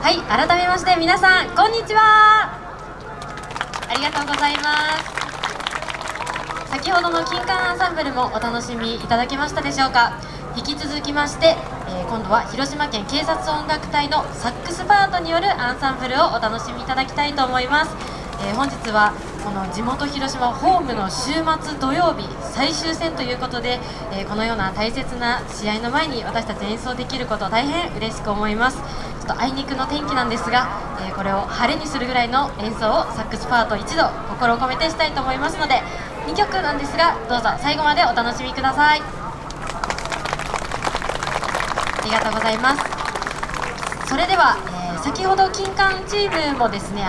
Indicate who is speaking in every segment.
Speaker 1: はい、改めまして皆さんこんにちは。ありがとうございます。先ほどの金管アンサンブルもお楽しみいただけましたでしょうか。引き続きまして、今度は広島県警察音楽隊のサックスパートによるアンサンブルをお楽しみいただきたいと思います。本日はこの地元広島ホームの週末土曜日最終戦ということで、このような大切な試合の前に私たち演奏できること大変嬉しく思います。ちょっとあいにくの天気なんですが、これを晴れにするぐらいの演奏をサックスパート一度心を込めてしたいと思いますので、2曲なんですがどうぞ最後までお楽しみください。ありがとうございます。それでは、先ほど金管チームもですね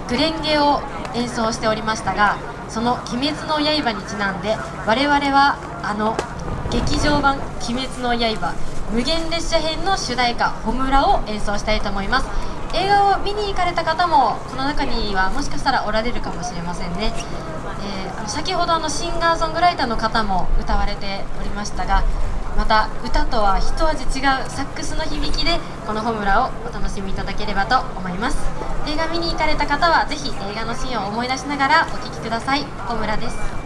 Speaker 1: グレンゲを演奏しておりましたが、その「鬼滅の刃」にちなんで我々は劇場版「鬼滅の刃無限列車編」の主題歌「炎」を演奏したいと思います。映画を見に行かれた方もこの中にはもしかしたらおられるかもしれませんね。先ほどシンガーソングライターの方も歌われておりましたが、また歌とは一味違うサックスの響きでこの「炎」をお楽しみいただければと思います。映画見に行かれた方はぜひ映画のシーンを思い出しながらお聴きください。「炎」です。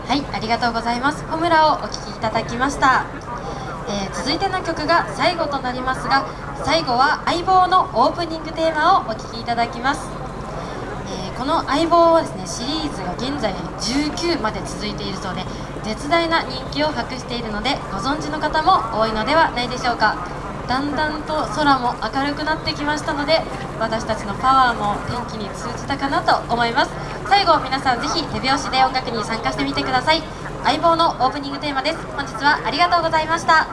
Speaker 1: はい、ありがとうございます。炎をお聴きいただきました。続いての曲が最後となりますが、最後は相棒のオープニングテーマをお聴きいただきます。この相棒はですね、シリーズが現在19まで続いているそうで絶大な人気を博しているのでご存知の方も多いのではないでしょうか。だんだんと空も明るくなってきましたので、私たちのパワーも天気に通じたかなと思います。最後皆さんぜひ手拍子で音楽に参加してみてください。相棒のオープニングテーマです。本日はありがとうございました。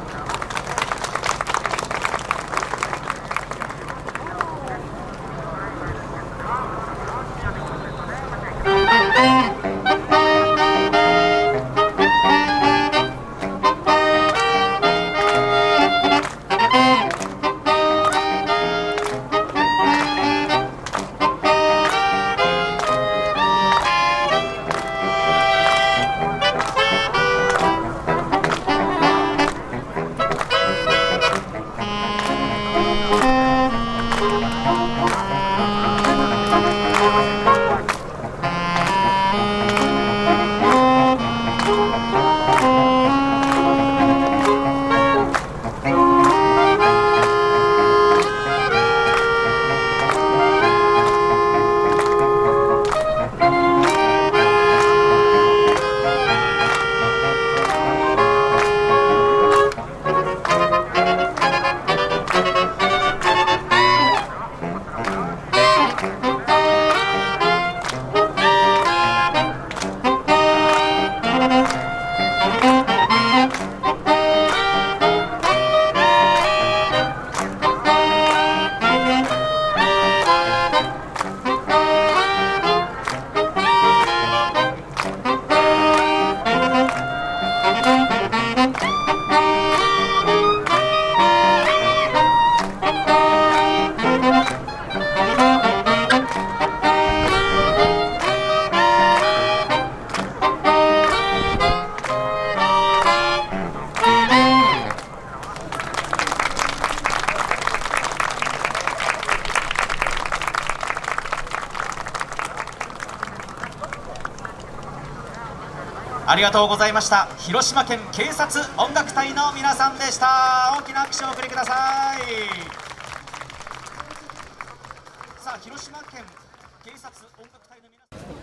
Speaker 2: ありがとうございました。広島県警察音楽隊の皆さんでした。大きな拍手をお送りください。さあ、広島県警察音楽隊の皆さん。